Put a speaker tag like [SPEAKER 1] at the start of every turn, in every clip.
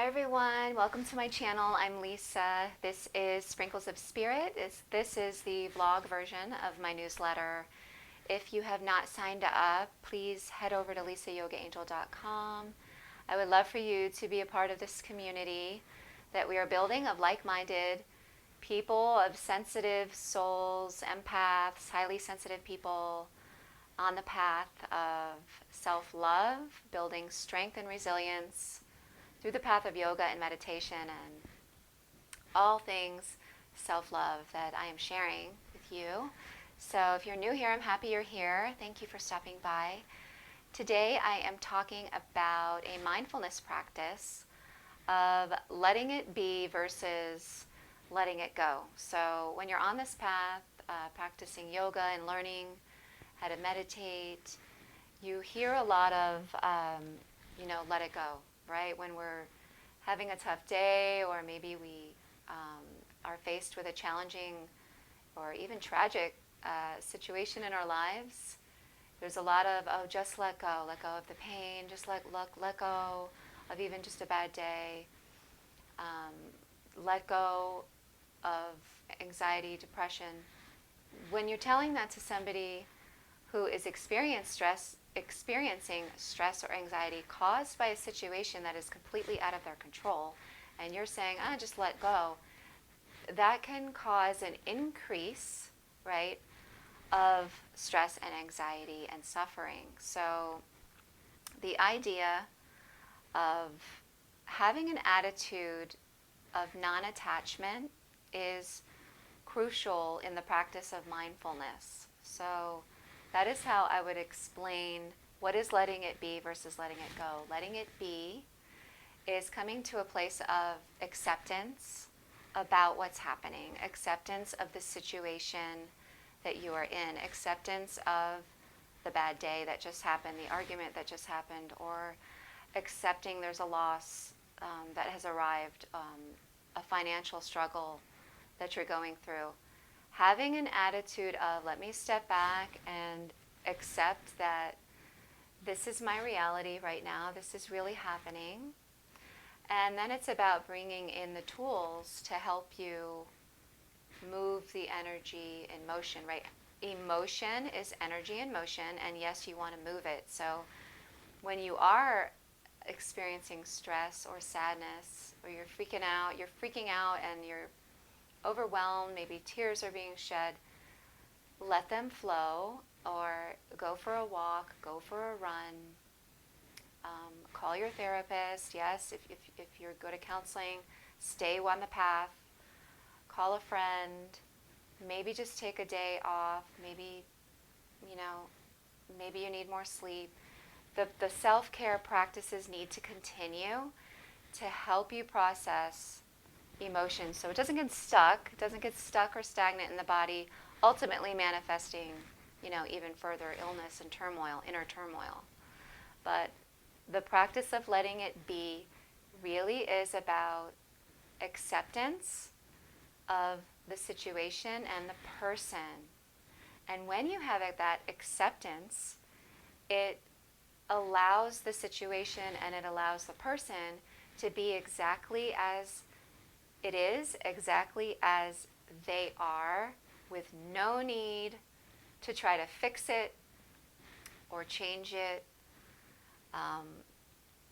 [SPEAKER 1] everyone, welcome to my channel. I'm Lisa. This is Sprinkles of Spirit. This is the vlog version of my newsletter. If you have not signed up, please head over to LisaYogaAngel.com. I would love for you to be a part of this community that we are building of like-minded people, of sensitive souls, empaths, highly sensitive people on the path of self-love, building strength and resilience through the path of yoga and meditation and all things self-love that I am sharing with you. So if you're new here, I'm happy you're here. Thank you for stopping by. Today I am talking about a mindfulness practice of letting it be versus letting it go. So when you're on this path, practicing yoga and learning how to meditate, you hear a lot of, let it go. Right? When we're having a tough day, or maybe we are faced with a challenging or even tragic situation in our lives, there's a lot of, just let go of the pain, just let go of even just a bad day, let go of anxiety, depression. When you're telling that to somebody who is experiencing stress or anxiety caused by a situation that is completely out of their control, and you're saying, just let go, that can cause an increase, right, of stress and anxiety and suffering. So the idea of having an attitude of non-attachment is crucial in the practice of mindfulness. So that is how I would explain what is letting it be versus letting it go. Letting it be is coming to a place of acceptance about what's happening, acceptance of the situation that you are in, acceptance of the bad day that just happened, the argument that just happened, or accepting there's a loss that has arrived, a financial struggle that you're going through. Having an attitude of, let me step back and accept that this is my reality right now, this is really happening. And then it's about bringing in the tools to help you move the energy in motion, right? Emotion is energy in motion, and yes, you want to move it. So when you are experiencing stress or sadness, or you're freaking out and you're overwhelmed, maybe tears are being shed, let them flow, or go for a walk, go for a run, call your therapist. Yes, if you're good at counseling, stay on the path, call a friend, maybe just take a day off, maybe you need more sleep. The self-care practices need to continue to help you process emotions, so it doesn't get stuck or stagnant in the body, ultimately manifesting, even further illness and turmoil, inner turmoil. But the practice of letting it be really is about acceptance of the situation and the person. And when you have that acceptance, it allows the situation and it allows the person to be exactly as it is, exactly as they are, with no need to try to fix it or change it,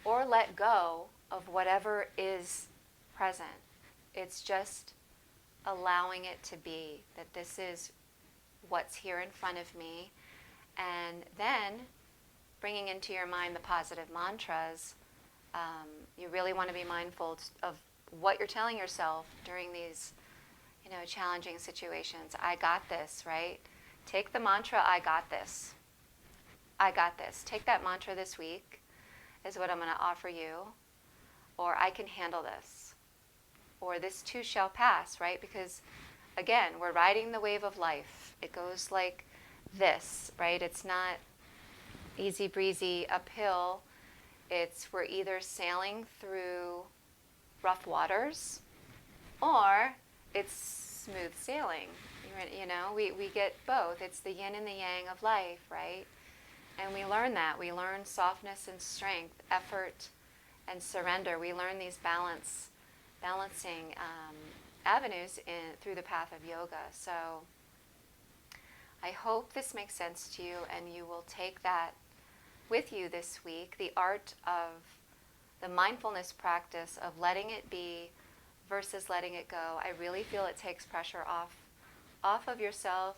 [SPEAKER 1] or let go of whatever is present. It's just allowing it to be, that this is what's here in front of me, and then bringing into your mind the positive mantras. You really want to be mindful of what you're telling yourself during these, challenging situations. I got this, right? Take the mantra, I got this. I got this. Take that mantra this week, is what I'm going to offer you. Or I can handle this. Or this too shall pass, right? Because, again, we're riding the wave of life. It goes like this, right? It's not easy breezy uphill. We're either sailing through rough waters, or it's smooth sailing. We get both. It's the yin and the yang of life, right? And we learn that. We learn softness and strength, effort and surrender. We learn these balancing avenues through the path of yoga. So I hope this makes sense to you, and you will take that with you this week. The art of the mindfulness practice of letting it be versus letting it go. I really feel it takes pressure off of yourself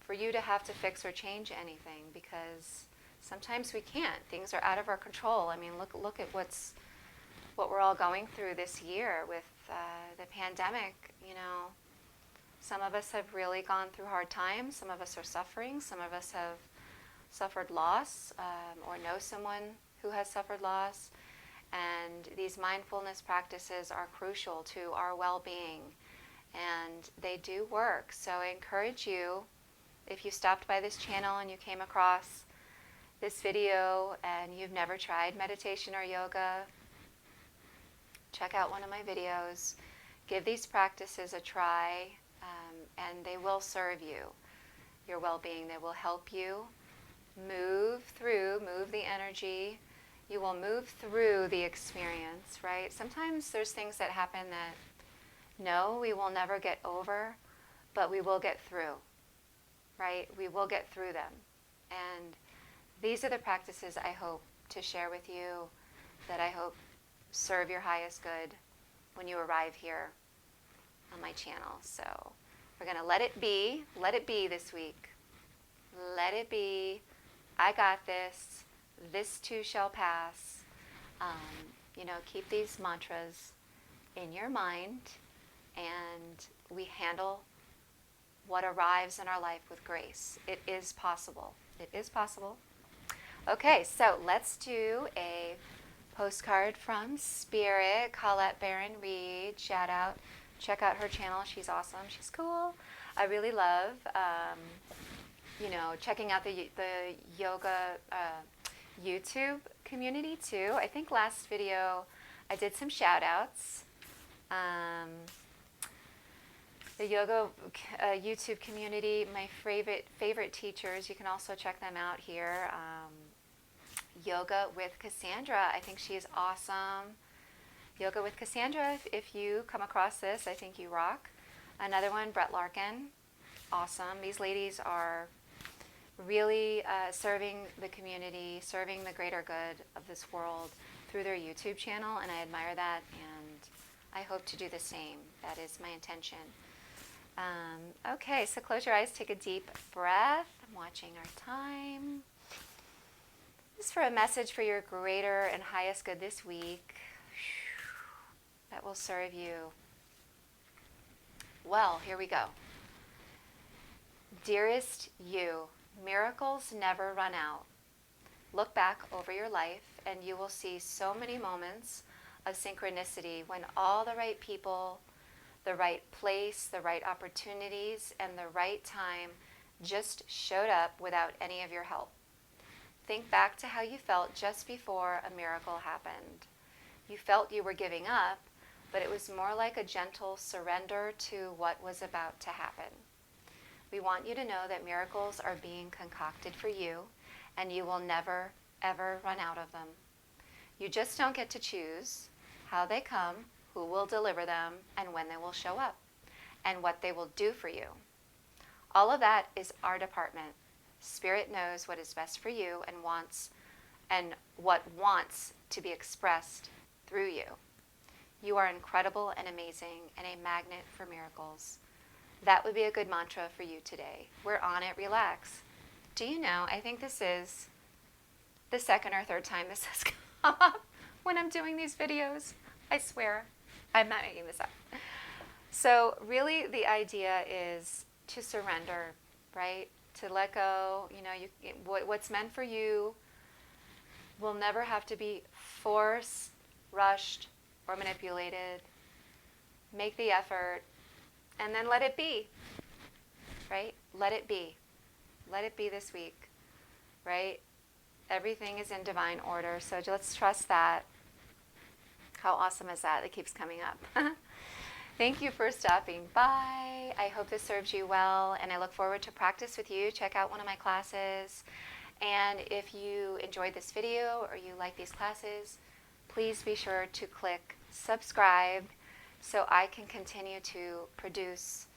[SPEAKER 1] for you to have to fix or change anything, because sometimes we can't. Things are out of our control. I mean, look at what we're all going through this year with the pandemic. You know, some of us have really gone through hard times. Some of us are suffering. Some of us have suffered loss or know someone who has suffered loss. And these mindfulness practices are crucial to our well-being, and they do work. So I encourage you, if you stopped by this channel and you came across this video and you've never tried meditation or yoga, check out one of my videos. Give these practices a try, and they will serve you, your well-being. They will help you move the energy. You will move through the experience, right? Sometimes there's things that happen that, no, we will never get over, but we will get through, right? We will get through them. And these are the practices I hope to share with you, that I hope serve your highest good when you arrive here on my channel. So we're going to let it be this week. Let it be. I got this. This too shall pass. Keep these mantras in your mind, and we handle what arrives in our life with grace. It is possible. It is possible. Okay, so let's do a postcard from Spirit. Colette Barron Reed, shout out. Check out her channel. She's awesome. She's cool. I really love, checking out the yoga YouTube community too. I think last video I did some shout outs. The yoga YouTube community, my favorite teachers, you can also check them out here. Yoga with Cassandra, I think she is awesome. Yoga with Cassandra, if you come across this, I think you rock. Another one, Brett Larkin, awesome. These ladies are really serving the community, serving the greater good of this world through their YouTube channel, and I admire that, and I hope to do the same. That is my intention. Okay, so close your eyes, take a deep breath. I'm watching our time. This is for a message for your greater and highest good this week that will serve you. Well, here we go. Dearest you, miracles never run out. Look back over your life and you will see so many moments of synchronicity when all the right people, the right place, the right opportunities, and the right time just showed up without any of your help. Think back to how you felt just before a miracle happened. You felt you were giving up, but it was more like a gentle surrender to what was about to happen. We want you to know that miracles are being concocted for you, and you will never, ever run out of them. You just don't get to choose how they come, who will deliver them, and when they will show up, and what they will do for you. All of that is our department. Spirit knows what is best for you and what wants to be expressed through you. You are incredible and amazing and a magnet for miracles. That would be a good mantra for you today. We're on it, relax. Do you know, I think this is the second or third time this has come up when I'm doing these videos. I swear, I'm not making this up. So really the idea is to surrender, right? To let go. What's meant for you will never have to be forced, rushed, or manipulated. Make the effort, and then let it be, right? Let it be. Let it be this week, right? Everything is in divine order, so let's trust that. How awesome is that? It keeps coming up. Thank you for stopping by. I hope this serves you well, and I look forward to practice with you. Check out one of my classes, And if you enjoyed this video or you like these classes, please be sure to click subscribe so I can continue to produce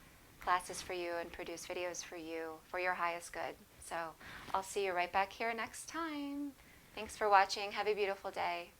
[SPEAKER 1] classes for you and produce videos for you for your highest good. So I'll see you right back here next time. Thanks for watching. Have a beautiful day.